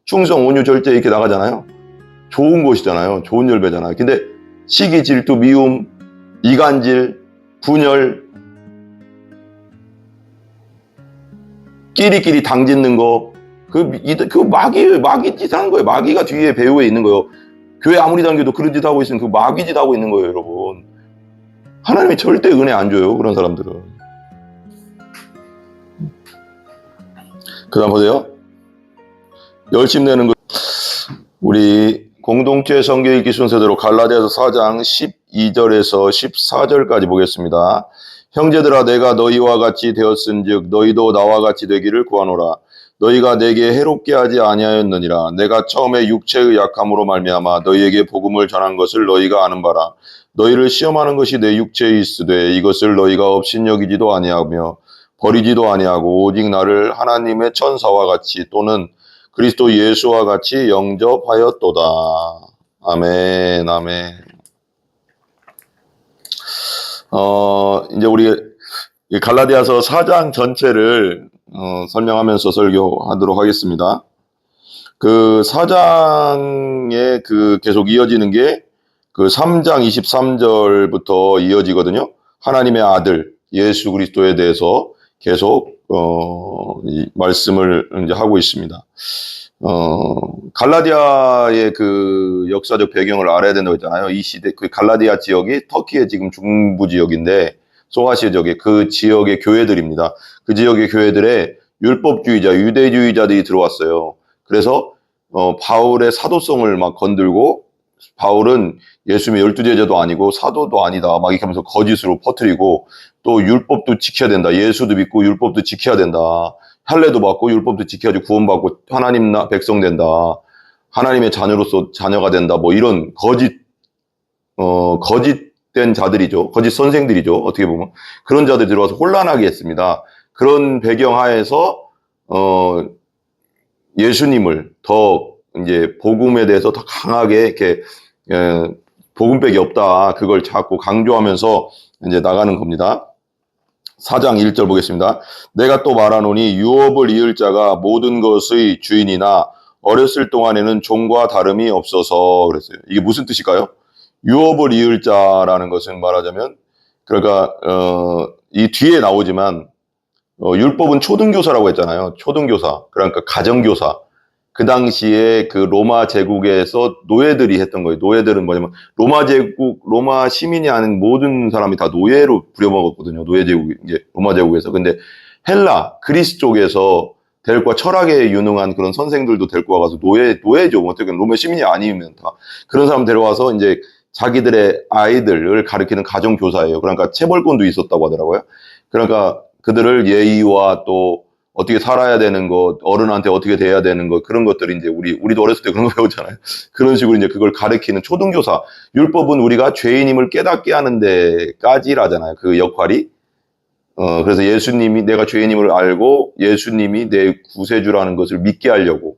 충성, 온유, 절제 이렇게 나가잖아요. 좋은 것이잖아요. 좋은 열매잖아요. 근데 시기, 질투, 미움, 이간질, 분열, 끼리끼리 당짓는 거, 그 마귀 짓 하는 거예요. 마귀가 뒤에 배후에 있는 거예요. 교회 아무리 다녀도 그런 짓 하고 있으면 그 마귀 짓 하고 있는 거예요, 여러분. 하나님이 절대 은혜 안 줘요, 그런 사람들은. 그 다음 보세요. 열심내는 거. 우리 공동체 성경 읽기 순서대로 갈라디아서 4장 12절에서 14절까지 보겠습니다. 형제들아, 내가 너희와 같이 되었은즉 너희도 나와 같이 되기를 구하노라. 너희가 내게 해롭게 하지 아니하였느니라. 내가 처음에 육체의 약함으로 말미암아 너희에게 복음을 전한 것을 너희가 아는 바라. 너희를 시험하는 것이 내 육체에 있으되 이것을 너희가 업신여기지도 아니하며 버리지도 아니하고 오직 나를 하나님의 천사와 같이 또는 그리스도 예수와 같이 영접하였도다. 아멘, 아멘. 이제 우리 갈라디아서 4장 전체를 설명하면서 설교하도록 하겠습니다. 그 4장에 계속 이어지는 게 그 3장 23절부터 이어지거든요. 하나님의 아들 예수 그리스도에 대해서 계속 이 말씀을 이제 하고 있습니다. 갈라디아의 그 역사적 배경을 알아야 된다고 했잖아요. 이 시대 그 갈라디아 지역이 터키의 지금 중부 지역인데 소아시아 지역의 그 지역의 교회들입니다. 그 지역의 교회들에 율법주의자, 유대주의자들이 들어왔어요. 그래서 바울의 사도성을 막 건들고 바울은 예수님의 12제자도 아니고 사도도 아니다 막 이렇게 하면서 거짓으로 퍼뜨리고 또 율법도 지켜야 된다. 예수도 믿고 율법도 지켜야 된다. 할례도 받고 율법도 지켜야지 구원받고 하나님 백성 된다. 하나님의 자녀로서 자녀가 된다. 뭐 이런 거짓된 자들이죠. 거짓 선생들이죠. 어떻게 보면 그런 자들이 들어와서 혼란하게 했습니다. 그런 배경 하에서 예수님을 더 이제 복음에 대해서 더 강하게 이렇게 복음백이 없다. 그걸 자꾸 강조하면서 이제 나가는 겁니다. 4장 1절 보겠습니다. 내가 또 말하노니 유업을 이을 자가 모든 것의 주인이나 어렸을 동안에는 종과 다름이 없어서 그랬어요. 이게 무슨 뜻일까요? 유업을 이을 자라는 것은 말하자면 그러니까 이 뒤에 나오지만 율법은 초등교사라고 했잖아요. 초등교사 그러니까 가정교사. 그 당시에 그 로마 제국에서 노예들이 했던 거예요. 노예들은 뭐냐면 로마 시민이 아닌 모든 사람이 다 노예로 부려먹었거든요. 노예 제국, 이제 로마 제국에서. 근데 헬라, 그리스 쪽에서 데리고 와 철학에 유능한 그런 선생들도 데리고 와가서 노예죠. 어떻게 로마 시민이 아니면 다. 그런 사람 데려와서 이제 자기들의 아이들을 가르치는 가정교사예요. 그러니까 체벌권도 있었다고 하더라고요. 그러니까 그들을 예의와 또 어떻게 살아야 되는 것, 어른한테 어떻게 대해야 되는 것, 그런 것들이 이제 우리도 어렸을 때 그런 거 배웠잖아요. 그런 식으로 이제 그걸 가르치는 초등교사. 율법은 우리가 죄인임을 깨닫게 하는 데까지라잖아요. 그 역할이. 그래서 예수님이 내가 죄인임을 알고 예수님이 내 구세주라는 것을 믿게 하려고.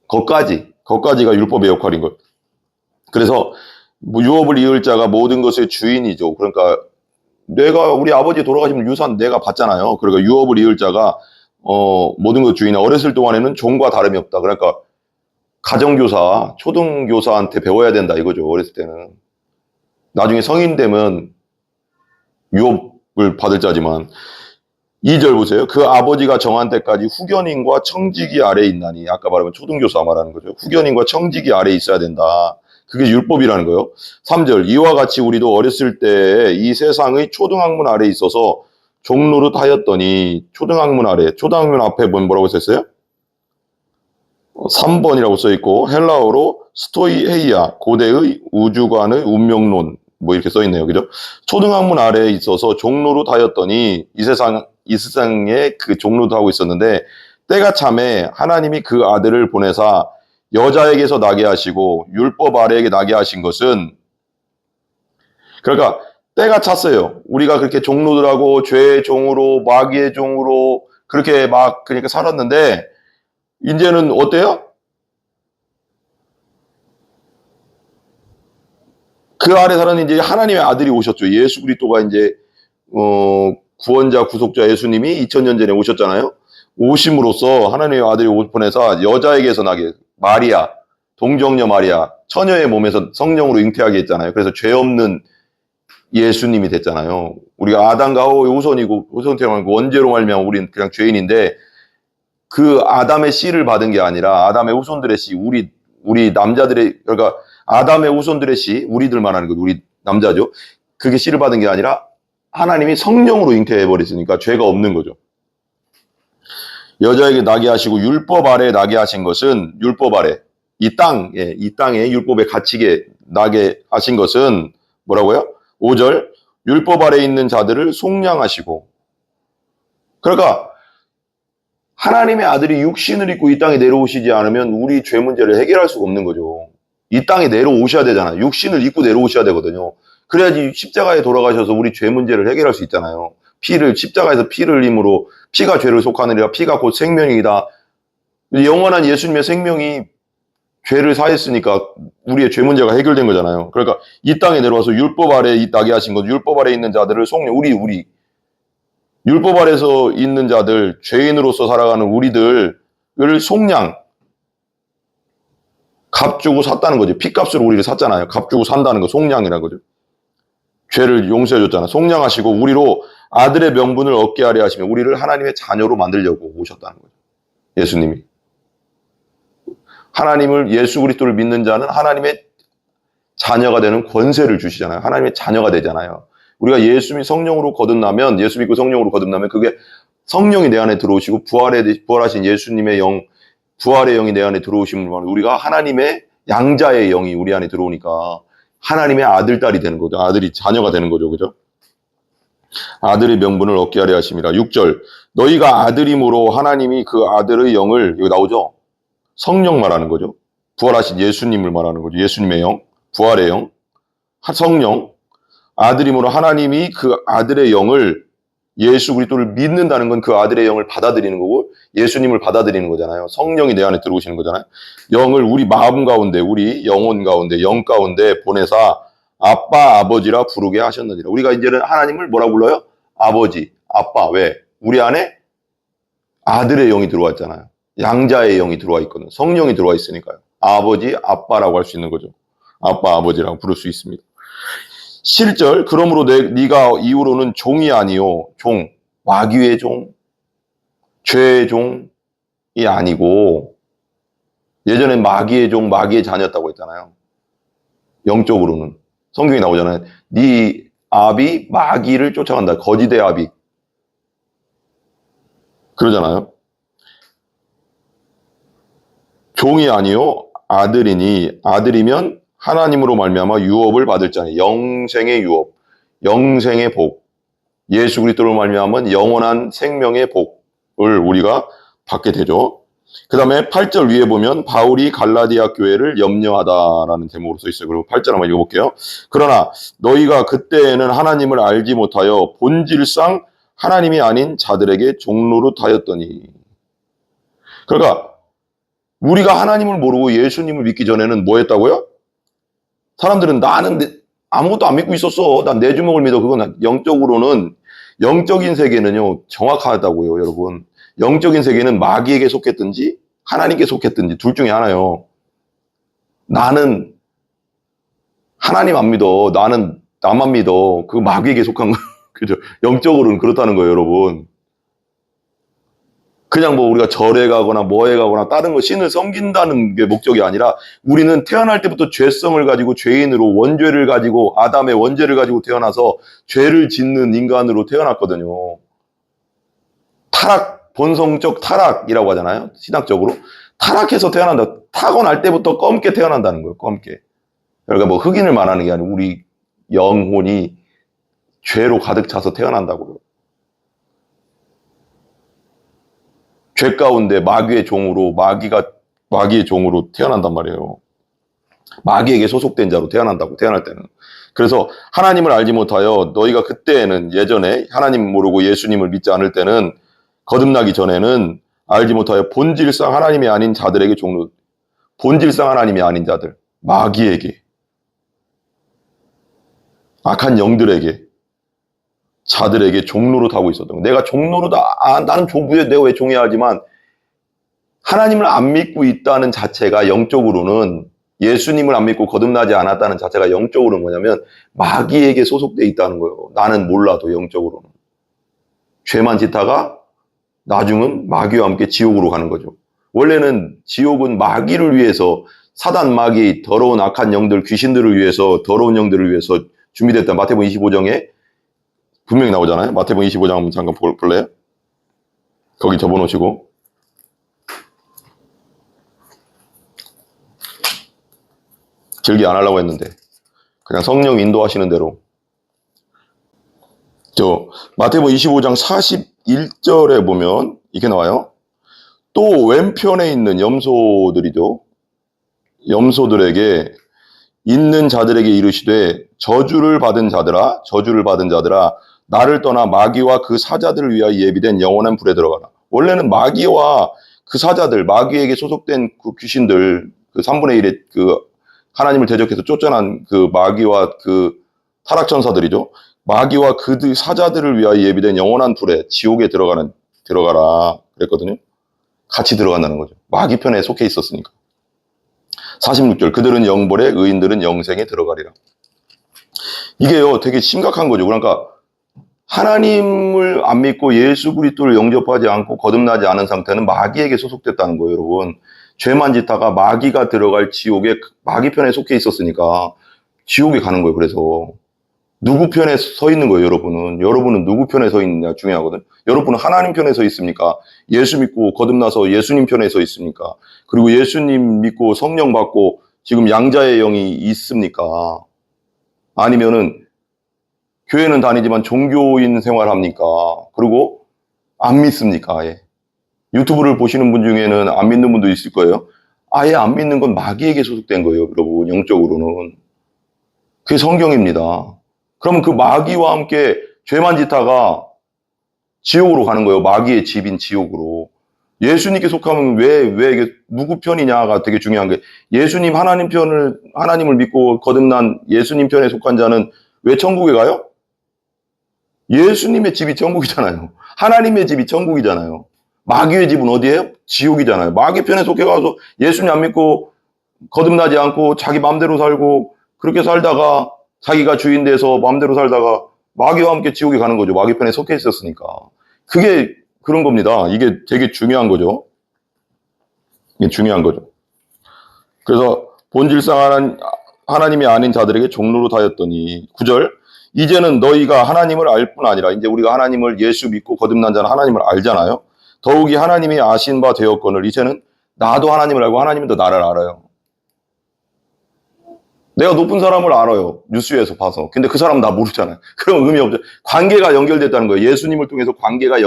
거기까지가 율법의 역할인 거예요. 그래서 유업을 이을 자가 모든 것의 주인이죠. 그러니까 우리 아버지 돌아가시면 유산 내가 받잖아요. 그러니까 유업을 이을 자가 모든 것 주인이 어렸을 동안에는 종과 다름이 없다. 그러니까 가정교사, 초등교사한테 배워야 된다 이거죠. 어렸을 때는. 나중에 성인 되면 유업을 받을 자지만 2절 보세요. 그 아버지가 정한 때까지 후견인과 청지기 아래에 있나니 아까 말하면 초등교사 말하는 거죠. 후견인과 청지기 아래에 있어야 된다. 그게 율법이라는 거예요. 3절 이와 같이 우리도 어렸을 때 이 세상의 초등학문 아래에 있어서 종노릇 하였더니 초등학문 앞에 뭐라고 썼어요? 3번이라고 써있고 헬라어로 스토이헤이아 고대의 우주관의 운명론 뭐 이렇게 써있네요. 그죠? 초등학문 아래에 있어서 종노릇 하였더니 이 세상에 그 종노릇 하고 있었는데 때가 참에 하나님이 그 아들을 보내사 여자에게서 나게 하시고 율법 아래에게 나게 하신 것은 그러니까 때가 찼어요. 우리가 그렇게 종노들하고 죄의 종으로 마귀의 종으로 그렇게 막 그러니까 살았는데 이제는 어때요? 그 아래 사는 이제 하나님의 아들이 오셨죠. 예수 그리스도가 이제 구원자 구속자 예수님이 2000년 전에 오셨잖아요. 오심으로써 하나님의 아들이 옷 보내사 여자에게서 나게 마리아, 동정녀 마리아, 처녀의 몸에서 성령으로 잉태하게 했잖아요. 그래서 죄 없는 예수님이 됐잖아요. 우리가 아담과 하와의 후손이고 후손 태어나고 원죄로 말미암아 우리는 그냥 죄인인데 그 아담의 씨를 받은 게 아니라 아담의 후손들의 씨, 우리 남자들의 그러니까 아담의 후손들의 씨, 우리들만 하는 거, 우리 남자죠. 그게 씨를 받은 게 아니라 하나님이 성령으로 잉태해 버렸으니까 죄가 없는 거죠. 여자에게 나게 하시고 율법 아래 나게 하신 것은 율법 아래 이 땅에 율법에 갇히게 나게 하신 것은 뭐라고요? 5절 율법 아래 있는 자들을 속량하시고 그러니까 하나님의 아들이 육신을 입고 이 땅에 내려오시지 않으면 우리 죄 문제를 해결할 수가 없는 거죠. 이 땅에 내려오셔야 되잖아요. 육신을 입고 내려오셔야 되거든요. 그래야지 십자가에 돌아가셔서 우리 죄 문제를 해결할 수 있잖아요. 십자가에서 피를 흘림으로 피가 죄를 속하느니라 피가 곧 생명이다. 영원한 예수님의 생명이 죄를 사했으니까 우리의 죄 문제가 해결된 거잖아요. 그러니까 이 땅에 내려와서 율법 아래 나게 하신 것, 율법 아래 있는 자들을 속량, 우리 율법 아래서 있는 자들, 죄인으로서 살아가는 우리들을 속량, 값 주고 샀다는 거죠. 피값으로 우리를 샀잖아요. 값 주고 산다는 거, 속량이라는 거죠. 죄를 용서해 줬잖아요. 속량하시고 우리로 아들의 명분을 얻게 하려 하시며 우리를 하나님의 자녀로 만들려고 오셨다는 거죠. 예수님이. 하나님을 예수 그리스도를 믿는 자는 하나님의 자녀가 되는 권세를 주시잖아요. 하나님의 자녀가 되잖아요. 우리가 예수님이 성령으로 거듭나면 예수 믿고 성령으로 거듭나면 그게 성령이 내 안에 들어오시고 부활하신 예수님의 영, 부활의 영이 내 안에 들어오시면 우리가 하나님의 양자의 영이 우리 안에 들어오니까 하나님의 아들, 딸이 되는 거죠. 아들이 자녀가 되는 거죠. 그죠? 아들의 명분을 얻게 하려 하심이라. 6절 너희가 아들임으로 하나님이 그 아들의 영을 여기 나오죠. 성령 말하는 거죠. 부활하신 예수님을 말하는 거죠. 예수님의 영, 부활의 영, 성령, 아들임으로 하나님이 그 아들의 영을 예수 그리스도를 믿는다는 건 그 아들의 영을 받아들이는 거고 예수님을 받아들이는 거잖아요. 성령이 내 안에 들어오시는 거잖아요. 영을 우리 마음 가운데, 우리 영혼 가운데, 영 가운데 보내사 아빠, 아버지라 부르게 하셨느니라. 우리가 이제는 하나님을 뭐라 불러요? 아버지, 아빠. 왜? 우리 안에 아들의 영이 들어왔잖아요. 양자의 영이 들어와 있거든. 성령이 들어와 있으니까요. 아버지, 아빠라고 할 수 있는 거죠. 아빠, 아버지라고 부를 수 있습니다. 7절 그러므로 네가 이후로는 종이 아니요 종, 마귀의 종, 죄의 종이 아니고 예전에 마귀의 종, 마귀의 자녀였다고 했잖아요. 영적으로는 성경이 나오잖아요. 네 아비 마귀를 쫓아간다. 거짓의 아비 그러잖아요. 종이 아니요 아들이니 아들이면 하나님으로 말미암아 유업을 받을 자니 영생의 유업, 영생의 복, 예수 그리스도로 말미암은 영원한 생명의 복을 우리가 받게 되죠. 그 다음에 8절 위에 보면 바울이 갈라디아 교회를 염려하다라는 제목으로 써 있어요. 그리고 8절 한번 읽어볼게요. 그러나 너희가 그때에는 하나님을 알지 못하여 본질상 하나님이 아닌 자들에게 종노릇하였더니. 그러니까 우리가 하나님을 모르고 예수님을 믿기 전에는 뭐 했다고요? 사람들은 나는 아무것도 안 믿고 있었어. 난 내 주먹을 믿어. 그건 영적으로는, 영적인 세계는요, 정확하다고요, 여러분. 영적인 세계는 마귀에게 속했든지 하나님께 속했든지 둘 중에 하나요. 나는 하나님 안 믿어. 나는 나만 믿어. 그거 마귀에게 속한 거예요. 그죠? 영적으로는 그렇다는 거예요, 여러분. 그냥 뭐 우리가 절에 가거나 뭐에 가거나 다른 거 신을 섬긴다는 게 목적이 아니라 우리는 태어날 때부터 죄성을 가지고 죄인으로 원죄를 가지고 아담의 원죄를 가지고 태어나서 죄를 짓는 인간으로 태어났거든요. 타락, 본성적 타락이라고 하잖아요. 신학적으로. 타락해서 태어난다. 타고날 때부터 검게 태어난다는 거예요. 검게. 그러니까 뭐 흑인을 말하는 게 아니고 우리 영혼이 죄로 가득 차서 태어난다고요. 죄 가운데 마귀의 종으로 마귀의 종으로 태어난단 말이에요. 마귀에게 소속된 자로 태어난다고 태어날 때는. 그래서 하나님을 알지 못하여 너희가 그때에는 예전에 하나님 모르고 예수님을 믿지 않을 때는 거듭나기 전에는 알지 못하여 본질상 하나님이 아닌 자들에게 종로 본질상 하나님이 아닌 자들 마귀에게 악한 영들에게 자들에게 종로릇 하고 있었던 거예요. 내가 종로릇, 나는 조부에 내가 왜 종해야 하지만 하나님을 안 믿고 있다는 자체가 영적으로는, 예수님을 안 믿고 거듭나지 않았다는 자체가 영적으로는 뭐냐면 마귀에게 소속돼 있다는 거예요. 나는 몰라도 영적으로는. 죄만 짓다가 나중은 마귀와 함께 지옥으로 가는 거죠. 원래는 지옥은 마귀를 위해서, 사단, 마귀, 더러운 악한 영들, 귀신들을 위해서, 더러운 영들을 위해서 준비됐다. 마태복음 25장에 분명히 나오잖아요. 마태복음 25장 한번 잠깐 볼래요? 거기 접어놓으시고. 길게 안 하려고 했는데 그냥 성령 인도하시는 대로. 마태복음 25장 41절에 보면 이렇게 나와요. 또 왼편에 있는 염소들이죠. 염소들에게 있는 자들에게 이르시되 저주를 받은 자들아 나를 떠나 마귀와 그 사자들을 위하여 예비된 영원한 불에 들어가라. 원래는 마귀와 그 사자들, 마귀에게 소속된 그 귀신들, 그 3분의 1의 그 하나님을 대적해서 쫓아난 그 마귀와 그 타락천사들이죠. 마귀와 그 사자들을 위하여 예비된 영원한 불에, 지옥에 들어가라 그랬거든요. 같이 들어간다는 거죠. 마귀 편에 속해 있었으니까. 46절, 그들은 영벌에, 의인들은 영생에 들어가리라. 이게요, 되게 심각한 거죠. 그러니까 하나님을 안 믿고 예수 그리스도를 영접하지 않고 거듭나지 않은 상태는 마귀에게 소속됐다는 거예요, 여러분. 죄만 짓다가 마귀가 들어갈 지옥에, 마귀 편에 속해 있었으니까 지옥에 가는 거예요. 그래서 누구 편에 서 있는 거예요, 여러분은? 여러분은 누구 편에 서 있느냐 중요하거든. 여러분은 하나님 편에 서 있습니까? 예수 믿고 거듭나서 예수님 편에 서 있습니까? 그리고 예수님 믿고 성령 받고 지금 양자의 영이 있습니까? 아니면은 교회는 다니지만 종교인 생활합니까? 그리고 안 믿습니까? 아예. 유튜브를 보시는 분 중에는 안 믿는 분도 있을 거예요. 아예 안 믿는 건 마귀에게 소속된 거예요, 여러분. 영적으로는. 그게 성경입니다. 그러면 그 마귀와 함께 죄만 짓다가 지옥으로 가는 거예요. 마귀의 집인 지옥으로. 예수님께 속하면 왜 이게 누구 편이냐가 되게 중요한 게, 예수님 하나님을 믿고 거듭난 예수님 편에 속한 자는 왜 천국에 가요? 예수님의 집이 천국이잖아요. 하나님의 집이 천국이잖아요. 마귀의 집은 어디예요? 지옥이잖아요. 마귀 편에 속해가서 예수님 안 믿고 거듭나지 않고 자기 마음대로 살고 그렇게 살다가 자기가 주인 돼서 마음대로 살다가 마귀와 함께 지옥에 가는 거죠. 마귀 편에 속해 있었으니까. 그게 그런 겁니다. 이게 되게 중요한 거죠. 이게 중요한 거죠. 그래서 본질상 하나님이 아닌 자들에게 종로로 하였더니 9절, 이제는 너희가 하나님을 알 뿐 아니라, 이제 우리가 하나님을, 예수 믿고 거듭난 자는 하나님을 알잖아요. 더욱이 하나님이 아신 바 되었거늘 이제는 나도 하나님을 알고 하나님도 나를 알아요. 내가 높은 사람을 알아요. 뉴스에서 봐서. 근데 그 사람은 나 모르잖아요. 그럼 의미 없죠. 관계가 연결됐다는 거예요. 예수님을 통해서 관계가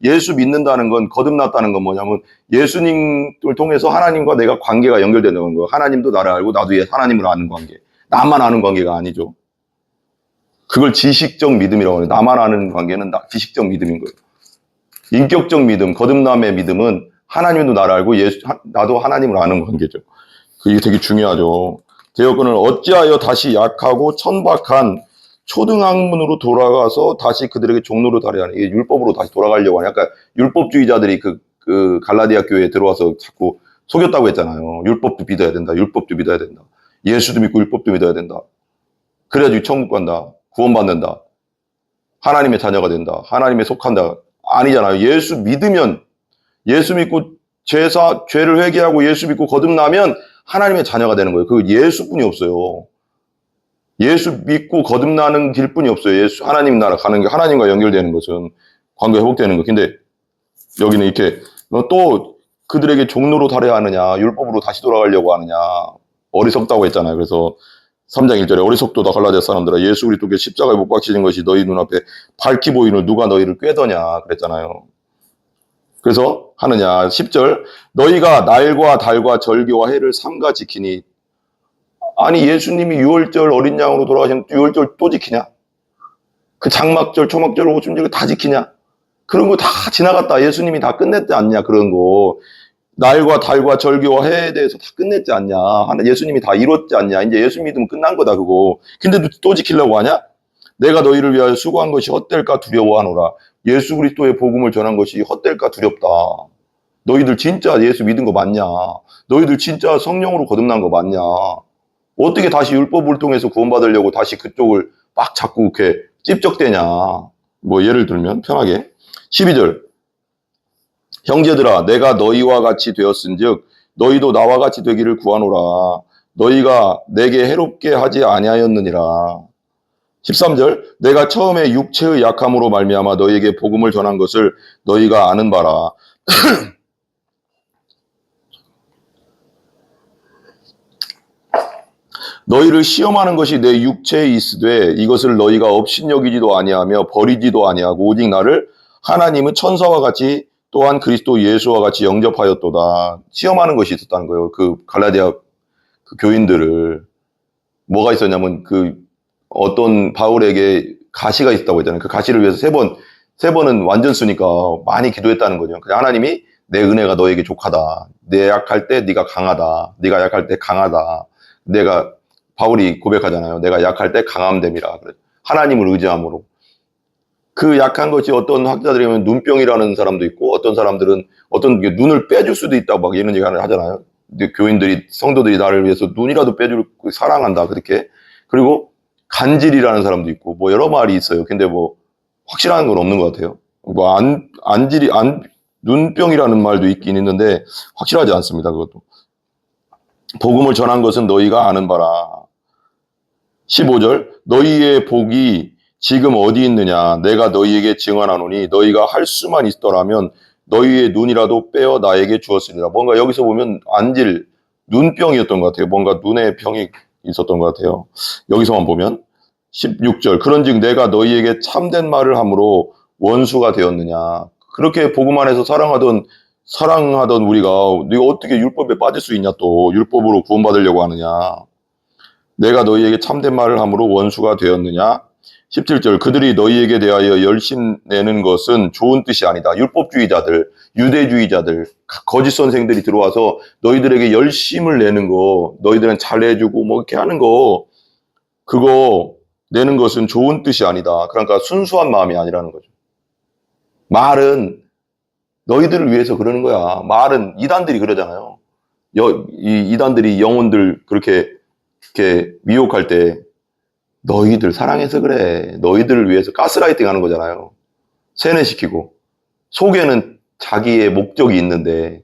예수 믿는다는 건, 거듭났다는 건 뭐냐면 예수님을 통해서 하나님과 내가 관계가 연결된다는 거예요. 하나님도 나를 알고 나도 하나님을 아는 관계. 나만 아는 관계가 아니죠. 그걸 지식적 믿음이라고 해요. 나만 아는 관계는 지식적 믿음인 거예요. 인격적 믿음, 거듭남의 믿음은 하나님도 나를 알고 나도 하나님을 아는 관계죠. 그게 되게 중요하죠. 되었거늘 어찌하여 다시 약하고 천박한 초등학문으로 돌아가서 다시 그들에게 종로로 하려 하는, 이게 율법으로 다시 돌아가려고 하냐. 그러니까 율법주의자들이 그 갈라디아 교회에 들어와서 자꾸 속였다고 했잖아요. 율법도 믿어야 된다. 율법도 믿어야 된다. 예수도 믿고 율법도 믿어야 된다. 그래야지 천국 간다. 구원받는다. 하나님의 자녀가 된다. 하나님에 속한다. 아니잖아요. 예수 믿으면, 예수 믿고 죄를 회개하고 예수 믿고 거듭나면 하나님의 자녀가 되는 거예요. 그 예수뿐이 없어요. 예수 믿고 거듭나는 길뿐이 없어요. 하나님 나라 가는 게, 하나님과 연결되는 것은 관계 회복되는 거. 근데 여기는 이렇게 또 그들에게 종로로 달해야 하느냐, 율법으로 다시 돌아가려고 하느냐, 어리석다고 했잖아요. 그래서 3장 1절에 어리석도다 갈라디아 사람들아, 예수 그리스도께 십자가에 못 박히신 것이 너희 눈앞에 밝히 보이는 누가 너희를 꾀더냐 그랬잖아요. 그래서 하느냐. 10절, 너희가 날과 달과 절기와 해를 삼가 지키니. 아니, 예수님이 6월절 어린 양으로 돌아가신 6월절 또 지키냐? 그 장막절, 초막절, 오순절 다 지키냐? 그런 거 다 지나갔다. 예수님이 다 끝냈지 않냐? 그런 거. 날과 달과 절기와 해에 대해서 다 끝냈지 않냐? 예수님이 다 이뤘지 않냐? 이제 예수 믿으면 끝난 거다, 그거. 근데 또 지키려고 하냐? 내가 너희를 위하여 수고한 것이 헛될까 두려워하노라. 예수 그리스도의 복음을 전한 것이 헛될까 두렵다. 너희들 진짜 예수 믿은 거 맞냐? 너희들 진짜 성령으로 거듭난 거 맞냐? 어떻게 다시 율법을 통해서 구원받으려고 다시 그쪽을 막 자꾸 이렇게 찝적대냐? 뭐 예를 들면 편하게 12절 형제들아 내가 너희와 같이 되었은즉 너희도 나와 같이 되기를 구하노라. 너희가 내게 해롭게 하지 아니하였느니라. 13절 내가 처음에 육체의 약함으로 말미암아 너희에게 복음을 전한 것을 너희가 아는 바라. 너희를 시험하는 것이 내 육체에 있으되 이것을 너희가 업신여기지도 아니하며 버리지도 아니하고 오직 나를 하나님은 천사와 같이 또한 그리스도 예수와 같이 영접하였도다. 시험하는 것이 있었다는 거예요. 그 갈라디아 그 교인들을 뭐가 있었냐면 그 어떤 바울에게 가시가 있다고 했잖아요. 그 가시를 위해서 세 번은 완전수니까 많이 기도했다는 거죠. 그냥 하나님이 내 은혜가 너에게 족하다. 내 약할 때 네가 강하다. 네가 약할 때 강하다. 내가 바울이 고백하잖아요. 내가 약할 때 강함됨이라. 하나님을 의지함으로. 그 약한 것이 어떤 학자들이면 눈병이라는 사람도 있고 어떤 사람들은 어떤 눈을 빼줄 수도 있다고 막 이런 얘기를 하잖아요. 교인들이 성도들이 나를 위해서 눈이라도 빼줄 사랑한다 그렇게. 그리고 간질이라는 사람도 있고 뭐 여러 말이 있어요. 근데 뭐 확실한 건 없는 것 같아요. 뭐 눈병이라는 말도 있긴 있는데 확실하지 않습니다. 그것도. 복음을 전한 것은 너희가 아는 바라. 15절 너희의 복이 지금 어디 있느냐 내가 너희에게 증언하노니 너희가 할 수만 있더라면 너희의 눈이라도 빼어 나에게 주었으리라. 뭔가 여기서 보면 눈병이었던 것 같아요. 뭔가 눈에 병이 있었던 것 같아요. 여기서만 보면 16절 그런즉 내가 너희에게 참된 말을 함으로 원수가 되었느냐. 그렇게 복음 안에서 사랑하던 우리가 네가 어떻게 율법에 빠질 수 있냐 또 율법으로 구원받으려고 하느냐. 내가 너희에게 참된 말을 함으로 원수가 되었느냐. 17절 그들이 너희에게 대하여 열심내는 것은 좋은 뜻이 아니다. 율법주의자들, 유대주의자들, 거짓 선생들이 들어와서 너희들에게 열심을 내는 거, 너희들은 잘해주고 뭐 이렇게 하는 거 그거 내는 것은 좋은 뜻이 아니다. 그러니까 순수한 마음이 아니라는 거죠. 말은 너희들을 위해서 그러는 거야. 말은 이단들이 그러잖아요. 이단들이 영혼들 그렇게 미혹할 때 너희들 사랑해서 그래. 너희들을 위해서 가스라이팅 하는 거잖아요. 세뇌시키고. 속에는 자기의 목적이 있는데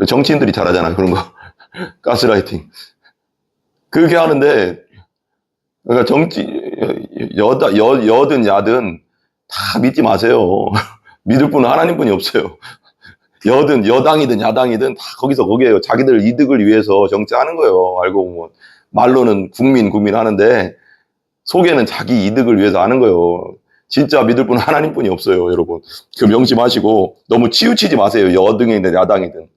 정치인들이 잘하잖아요. 그런 거. 가스라이팅. 그렇게 하는데 그러니까 여든 야든 다 믿지 마세요. 믿을 분은 하나님뿐이 없어요. 여당이든 야당이든 다 거기에요. 자기들 이득을 위해서 정치하는 거예요. 알고 보면. 말로는 국민 하는데 속에는 자기 이득을 위해서 하는 거예요. 진짜 믿을 분은 하나님뿐이 없어요, 여러분. 그 명심하시고 너무 치우치지 마세요. 여당이든 야당이든.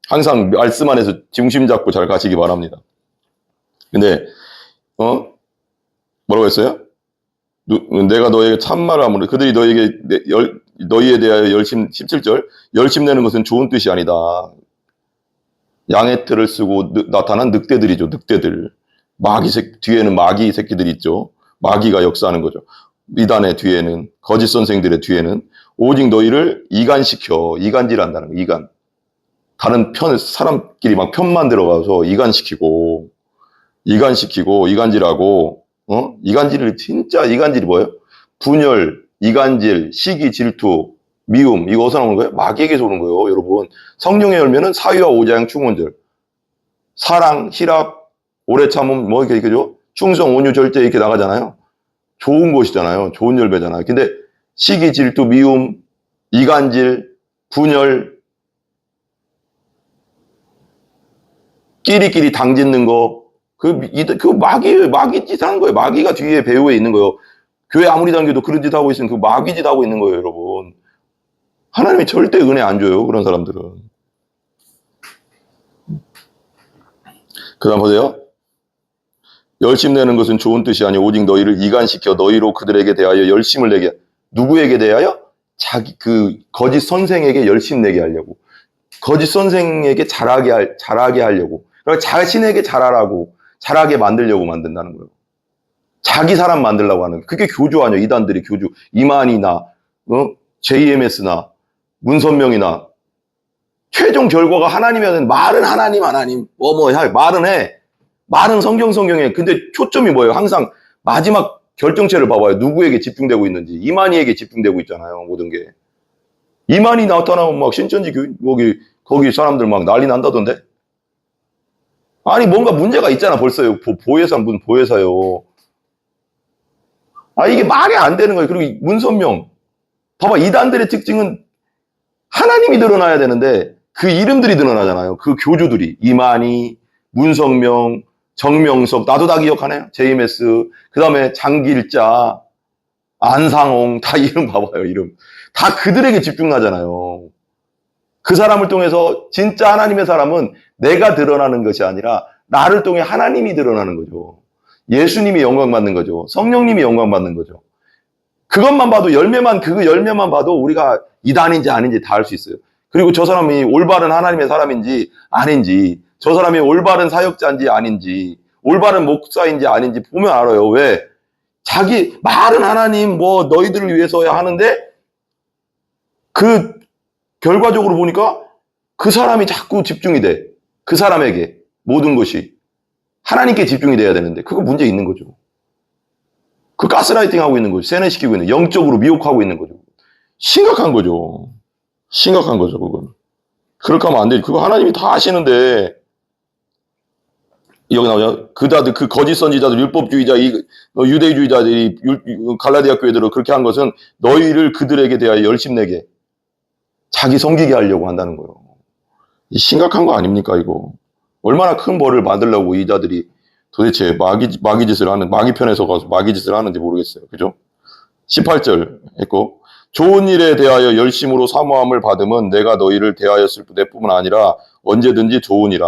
항상 말씀 안에서 중심 잡고 잘 가시기 바랍니다. 근데 뭐라고 했어요? 내가 너에게 참말을 하므로 그들이 너희에 대하여 17절 열심내는 것은 좋은 뜻이 아니다. 양의 털을 쓰고 나타난 늑대들이죠. 늑대들. 뒤에는 마귀 새끼들이 있죠. 마귀가 역사하는 거죠. 이단의 뒤에는 거짓 선생들의 뒤에는 오직 너희를 이간질한다는 거. 이간. 다른 사람끼리 막 편만 들어가서 이간시키고 이간질하고 이간질이 진짜 이간질이 뭐예요? 분열, 이간질, 시기, 질투, 미움 이거 어디서 나오는 거예요? 마귀에게서 오는 거예요, 여러분. 성령의 열매는 사위와 오자양 충원절, 사랑, 희락, 오래 참음 뭐 이렇게 죠 충성, 온유, 절제 이렇게 나가잖아요. 좋은 것이잖아요. 좋은 열매잖아요. 근데 시기, 질투, 미움, 이간질, 분열, 끼리끼리 당짓는 거, 그 마귀 짓 하는 거예요. 마귀가 뒤에 배후에 있는 거예요. 교회 아무리 다녀도 그런 짓 하고 있으면 그 마귀 짓 하고 있는 거예요, 여러분. 하나님이 절대 은혜 안 줘요, 그런 사람들은. 그 다음 보세요. 열심내는 것은 좋은 뜻이 아니오 오직 너희를 이간시켜 너희로 그들에게 대하여 열심을 내게. 누구에게 대하여? 거짓 선생에게 열심 내게 하려고. 거짓 선생에게 잘하게 하려고. 그러니까 자신에게 잘하게 만들려고 만든다는 거예요. 자기 사람 만들려고 하는, 그게 교주 아니야. 이단들이 교주. 이만희나 JMS나 문선명이나 최종 결과가 하나님이면 말은 하나님 말은 해. 말은 성경에. 근데 초점이 뭐예요? 항상 마지막 결정체를 봐봐요. 누구에게 집중되고 있는지. 이만희에게 집중되고 있잖아요. 모든 게. 이만희 나타나면 막 신천지 교인 거기 사람들 막 난리 난다던데. 아니 뭔가 문제가 있잖아. 벌써요. 보혜사 무슨 보혜사요. 이게 말이 안 되는 거예요. 그리고 문선명 봐봐. 이단들의 특징은 하나님이 드러나야 되는데 그 이름들이 드러나잖아요. 그 교주들이 이만희, 문선명, 정명석, 나도 다 기억하네요. JMS, 그 다음에 장길자, 안상홍, 다 이름 봐봐요. 이름 다 그들에게 집중하잖아요. 그 사람을 통해서 진짜 하나님의 사람은 내가 드러나는 것이 아니라 나를 통해 하나님이 드러나는 거죠. 예수님이 영광받는 거죠. 성령님이 영광받는 거죠. 그것만 봐도 그 열매만 봐도 우리가 이단인지 아닌지 다 알 수 있어요. 그리고 저 사람이 올바른 하나님의 사람인지 아닌지, 저 사람이 올바른 사역자인지 아닌지, 올바른 목사인지 아닌지 보면 알아요. 왜? 자기 말은 하나님 너희들을 위해서야 하는데 그 결과적으로 보니까 그 사람이 자꾸 집중이 돼. 그 사람에게 모든 것이 하나님께 집중이 돼야 되는데 그거 문제 있는 거죠. 그 가스라이팅하고 있는 거죠. 세뇌시키고 있는, 영적으로 미혹하고 있는 거죠. 심각한 거죠. 그건. 그렇게 하면 안 되지. 그거 하나님이 다 아시는데. 여기 나오냐? 그 거짓 선지자들, 율법주의자, 유대주의자들이 갈라디아 교회들을 그렇게 한 것은 너희를 그들에게 대하여 열심내게, 자기 섬기게 하려고 한다는 거예요. 심각한 거 아닙니까, 이거? 얼마나 큰 벌을 받으려고 이 자들이 도대체 마귀 짓을 하는, 마귀 편에서 가서 마귀 짓을 하는지 모르겠어요. 그죠? 18절 했고, 좋은 일에 대하여 열심으로 사모함을 받으면 내가 너희를 대하였을 뿐만 아니라 언제든지 좋으니라.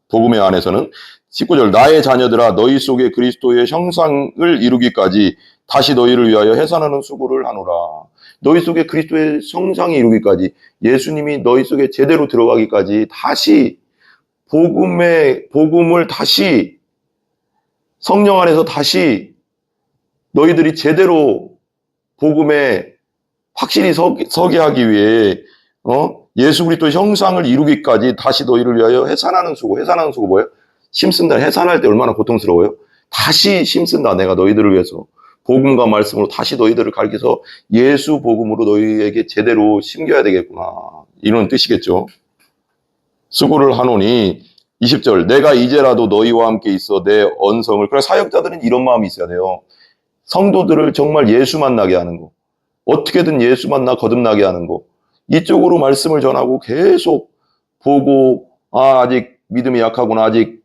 복음의 안에서는 19절, 나의 자녀들아 너희 속에 그리스도의 형상을 이루기까지 다시 너희를 위하여 해산하는 수고를 하노라. 너희 속에 그리스도의 형상이 이루기까지, 예수님이 너희 속에 제대로 들어가기까지 다시 복음을 다시 성령 안에서 다시 너희들이 제대로 복음에 확실히 서게 하기 위해 예수 그리스도의 형상을 이루기까지 다시 너희를 위하여 해산하는 수고 뭐예요? 심쓴다. 해산할 때 얼마나 고통스러워요? 다시 심쓴다. 내가 너희들을 위해서 복음과 말씀으로 다시 너희들을 가르쳐서 예수 복음으로 너희에게 제대로 심겨야 되겠구나. 이런 뜻이겠죠. 수고를 하노니 20절, 내가 이제라도 너희와 함께 있어 내 언성을. 그래, 사역자들은 이런 마음이 있어야 돼요. 성도들을 정말 예수 만나게 하는 거, 어떻게든 예수 만나 거듭나게 하는 거, 이쪽으로 말씀을 전하고 계속 보고 아직 믿음이 약하구나, 아직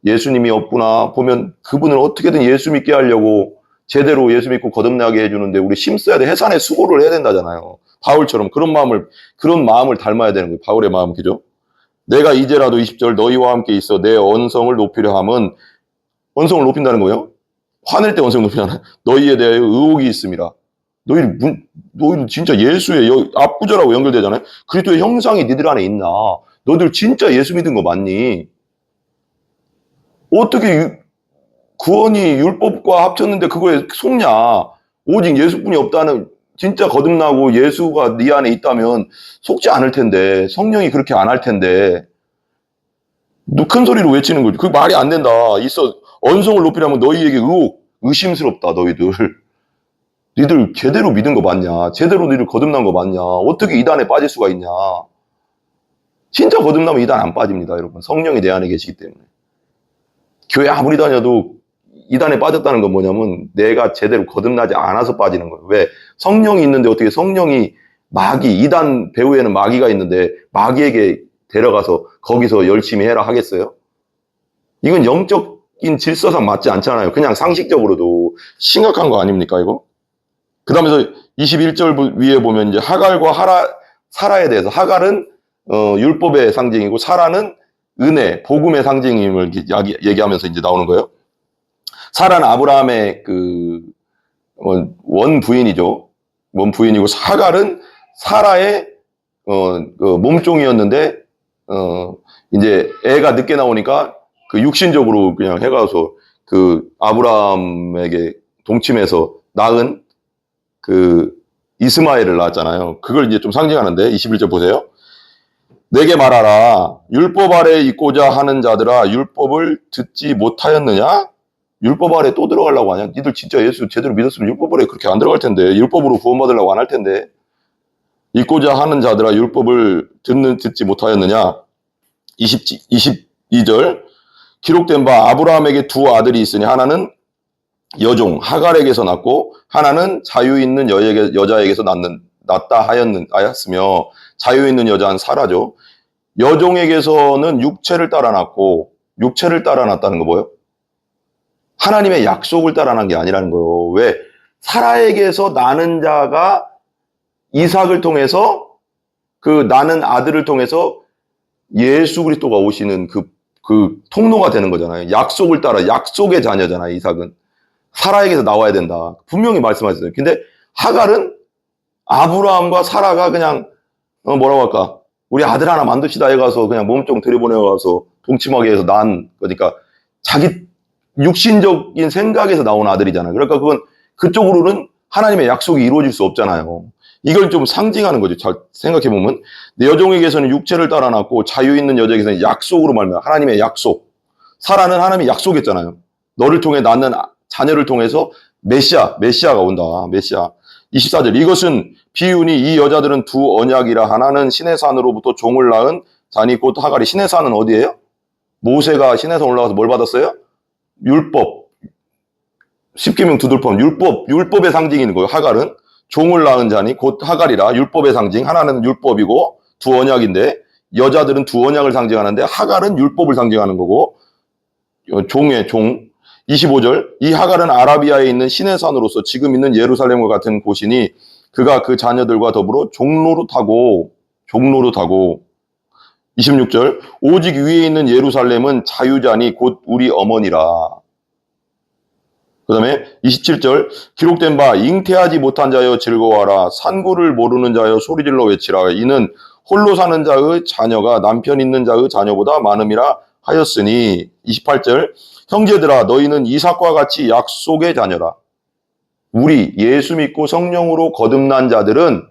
예수님이 없구나, 보면 그분을 어떻게든 예수 믿게 하려고 제대로 예수 믿고 거듭나게 해주는데 우리 힘써야 돼. 해산에 수고를 해야 된다잖아요. 바울처럼 그런 마음을 닮아야 되는 거예요. 바울의 마음, 그죠? 내가 이제라도 20절 너희와 함께 있어 내 언성을 높이려 함은, 언성을 높인다는 거예요. 화낼 때 언성을 높이잖아요. 너희에 대하여 의혹이 있습니다. 너희는 진짜 예수의 앞구절하고 연결되잖아요. 그리스도의 형상이 니들 안에 있나? 너희들 진짜 예수 믿은 거 맞니? 어떻게 구원이 율법과 합쳤는데 그거에 속냐? 오직 예수뿐이 없다는, 진짜 거듭나고 예수가 네 안에 있다면 속지 않을 텐데, 성령이 그렇게 안 할 텐데 너 큰 소리로 외치는 거지. 그게 말이 안 된다. 언성을 높이려면 너희에게 의심스럽다. 니들 제대로 믿은 거 맞냐? 제대로 니들 거듭난 거 맞냐? 어떻게 이단에 빠질 수가 있냐? 진짜 거듭나면 이단 안 빠집니다, 여러분. 성령이 내 안에 계시기 때문에. 교회 아무리 다녀도 이단에 빠졌다는 건 뭐냐면 내가 제대로 거듭나지 않아서 빠지는 거예요. 왜? 성령이 있는데 어떻게 성령이 이단 배후에는 마귀가 있는데 마귀에게 데려가서 거기서 열심히 해라 하겠어요? 이건 영적인 질서상 맞지 않잖아요. 그냥 상식적으로도 심각한 거 아닙니까, 이거? 그 다음에서 21절 위에 보면 이제 하갈과 사라에 대해서, 하갈은 율법의 상징이고 사라는 은혜, 복음의 상징임을 얘기하면서 이제 나오는 거예요. 사라는 아브라함의 원부인이죠. 원부인이고, 하갈은 사라의 몸종이었는데 이제 애가 늦게 나오니까 육신적으로 그냥 해가서 그 아브라함에게 동침해서 낳은 그 이스마엘을 낳았잖아요. 그걸 이제 좀 상징하는데 21절 보세요. 내게 말하라. 율법 아래 있고자 하는 자들아, 율법을 듣지 못하였느냐? 율법 아래 또 들어가려고 하냐? 니들 진짜 예수 제대로 믿었으면 율법 아래 그렇게 안 들어갈 텐데, 율법으로 구원받으려고 안 할 텐데. 있고자 하는 자들아, 율법을 듣지 못하였느냐? 22절. 기록된 바 아브라함에게 두 아들이 있으니 하나는 여종 하갈에게서 낳고 하나는 자유 있는 여자에게서 낳다 하였으며, 자유 있는 여자는 사라죠. 여종에게서는 육체를 따라 낳고, 육체를 따라 낳았다는 거 뭐예요? 하나님의 약속을 따라 낳은 게 아니라는 거예요. 왜? 사라에게서 나는 자가 이삭을 통해서, 그 나는 아들을 통해서 예수 그리스도가 오시는 그 통로가 되는 거잖아요. 약속을 따라, 약속의 자녀잖아요, 이삭은. 사라에게서 나와야 된다. 분명히 말씀하셨어요. 근데 하갈은 아브라함과 사라가 그냥, 뭐라고 할까? 우리 아들 하나 만듭시다 해가서 그냥 몸종 들여보내가서 동침하게 해서 낳은 거니까 자기 육신적인 생각에서 나온 아들이잖아요. 그러니까 그건 그쪽으로는 하나님의 약속이 이루어질 수 없잖아요. 이걸 좀 상징하는 거죠. 잘 생각해보면. 내 여종에게서는 육체를 따라 낳고 자유 있는 여자에게서는 약속으로 말미암아 하나님의 약속. 사라는 하나님이 약속했잖아요. 너를 통해 낳는 자녀를 통해서 메시아가 온다. 메시아. 24절. 이것은 비유니 이 여자들은 두 언약이라. 하나는 시내산으로부터 종을 낳은 자니 곧 하갈이. 시내산은 어디예요? 모세가 시내산 올라가서 뭘 받았어요? 율법. 십계명 두들법. 율법의 상징인 거예요. 하갈은. 종을 낳은 자니 곧 하갈이라. 율법의 상징. 하나는 율법이고 두 언약인데, 여자들은 두 언약을 상징하는데 하갈은 율법을 상징하는 거고, 종의 종. 25절. 이 하갈은 아라비아에 있는 시내산으로서 지금 있는 예루살렘과 같은 곳이니 그가 그 자녀들과 더불어 종로로 타고 26절. 오직 위에 있는 예루살렘은 자유자니 곧 우리 어머니라. 그 다음에 27절. 기록된 바 잉태하지 못한 자여 즐거워하라. 산고를 모르는 자여 소리질러 외치라. 이는 홀로 사는 자의 자녀가 남편 있는 자의 자녀보다 많음이라 하였으니. 28절. 형제들아 너희는 이삭과 같이 약속의 자녀라. 우리 예수 믿고 성령으로 거듭난 자들은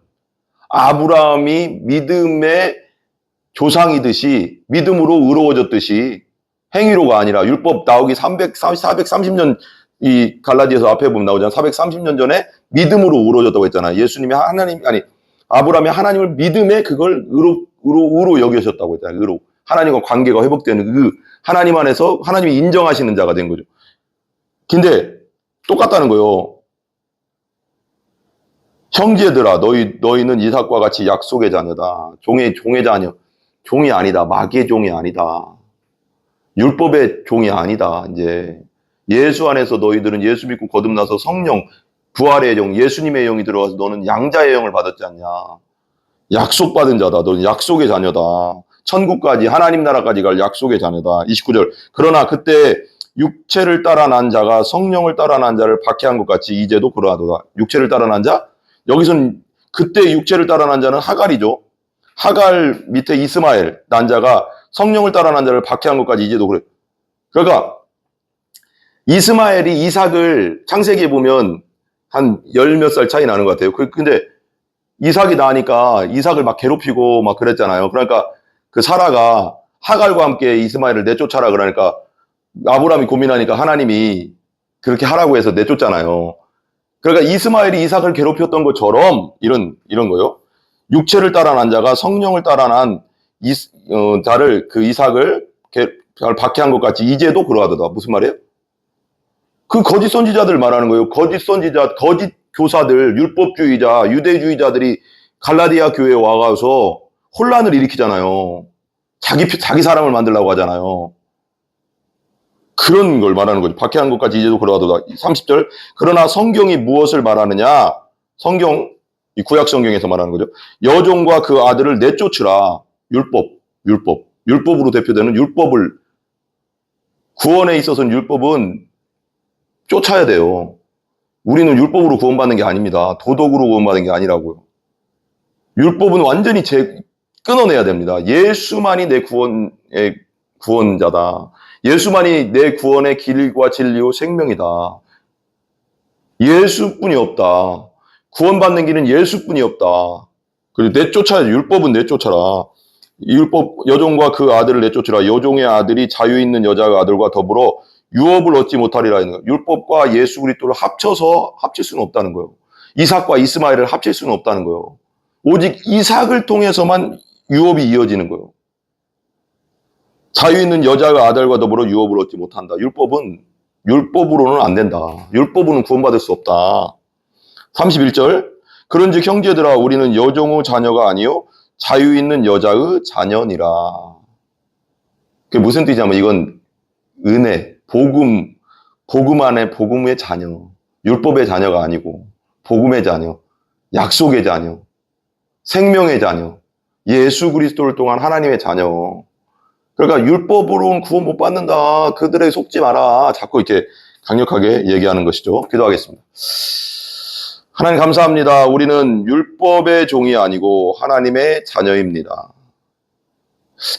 아브라함이 믿음의 조상이듯이, 믿음으로 의로워졌듯이, 행위로가 아니라, 율법 나오기 430년, 이 갈라디아서 앞에 보면 나오잖아요. 430년 전에 믿음으로 의로워졌다고 했잖아요. 예수님이 아브라함이 하나님을 믿음에 그걸 의로 여기셨다고 했잖아요. 의로. 하나님과 관계가 회복되는 그 하나님 안에서 하나님이 인정하시는 자가 된 거죠. 근데 똑같다는 거예요. 형제들아 너희는 이삭과 같이 약속의 자녀다. 종의 자녀. 종이 아니다. 마귀의 종이 아니다. 율법의 종이 아니다. 이제 예수 안에서 너희들은 예수 믿고 거듭나서 성령, 부활의 영, 예수님의 영이 들어와서 너는 양자의 영을 받았지 않냐. 약속받은 자다. 너는 약속의 자녀다. 천국까지, 하나님 나라까지 갈 약속의 자녀다. 29절. 그러나 그때 육체를 따라 난 자가 성령을 따라 난 자를 박해한 것 같이 이제도 그러하도다. 육체를 따라 난 자? 여기서는 그때 육체를 따라 난 자는 하갈이죠. 하갈 밑에 이스마엘 난 자가 성령을 따라 난 자를 박해한 것까지 이제도 그래. 그러니까 이스마엘이 이삭을 창세기에 보면 한 열 몇 살 차이 나는 것 같아요. 근데 이삭이 나니까 이삭을 막 괴롭히고 막 그랬잖아요. 그러니까 그 사라가 하갈과 함께 이스마엘을 내쫓아라 그러니까 아브라함이 고민하니까 하나님이 그렇게 하라고 해서 내쫓잖아요. 그러니까 이스마엘이 이삭을 괴롭혔던 것처럼 이런 거요. 육체를 따라 난 자가 성령을 따라 난 자를, 그 이삭을 박해한 것 같이 이제도 그러하도다. 무슨 말이에요? 그 거짓 선지자들 말하는 거예요. 거짓 선지자, 거짓 교사들, 율법주의자, 유대주의자들이 갈라디아 교회에 와가서 혼란을 일으키잖아요. 자기 사람을 만들려고 하잖아요. 그런 걸 말하는 거죠. 박해한 것까지 이제도 그러하도다. 30절. 그러나 성경이 무엇을 말하느냐? 성경, 이 구약 성경에서 말하는 거죠. 여종과 그 아들을 내쫓으라. 율법으로 대표되는 율법을, 구원에 있어서는 율법은 쫓아야 돼요. 우리는 율법으로 구원받는 게 아닙니다. 도덕으로 구원받는 게 아니라고요. 율법은 완전히 끊어내야 됩니다. 예수만이 내 구원의 구원자다. 예수만이 내 구원의 길과 진리요 생명이다. 예수뿐이 없다. 구원받는 길은 예수뿐이 없다. 그리고 내쫓아야, 율법은 내쫓아라. 율법, 여종과 그 아들을 내쫓으라. 여종의 아들이 자유 있는 여자의 아들과 더불어 유업을 얻지 못하리라. 율법과 예수 그리스도를 합칠 수는 없다는 거예요. 이삭과 이스마엘을 합칠 수는 없다는 거예요. 오직 이삭을 통해서만 유업이 이어지는 거예요. 자유 있는 여자의 아들과 더불어 유업을 얻지 못한다. 율법으로는 안 된다. 율법으로는 구원받을 수 없다. 31절. 그런즉 형제들아 우리는 여종의 자녀가 아니요 자유 있는 여자의 자녀니라. 그게 무슨 뜻이냐면 이건 은혜, 복음 안에 복음의 자녀. 율법의 자녀가 아니고 복음의 자녀, 약속의 자녀, 생명의 자녀, 예수 그리스도를 통한 하나님의 자녀. 그러니까 율법으로는 구원 못 받는다. 그들에게 속지 마라. 자꾸 이렇게 강력하게 얘기하는 것이죠. 기도하겠습니다. 하나님 감사합니다. 우리는 율법의 종이 아니고 하나님의 자녀입니다.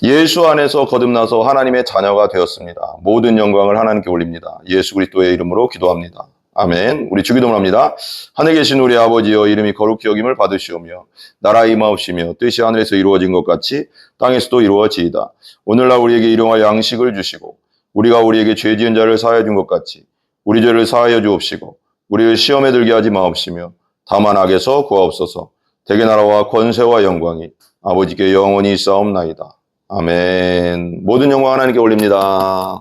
예수 안에서 거듭나서 하나님의 자녀가 되었습니다. 모든 영광을 하나님께 올립니다. 예수 그리스도의 이름으로 기도합니다. 아멘. 우리 주기도문 합니다. 하늘에 계신 우리 아버지여 이름이 거룩히 여김을 받으시오며 나라 임하옵시며 뜻이 하늘에서 이루어진 것 같이 땅에서도 이루어지이다. 오늘날 우리에게 일용할 양식을 주시고 우리가 우리에게 죄 지은 자를 사하여 준 것 같이 우리 죄를 사하여 주옵시고 우리를 시험에 들게 하지 마옵시며 다만 악에서 구하옵소서. 대개 나라와 권세와 영광이 아버지께 영원히 있사옵나이다. 아멘. 모든 영광 하나님께 올립니다.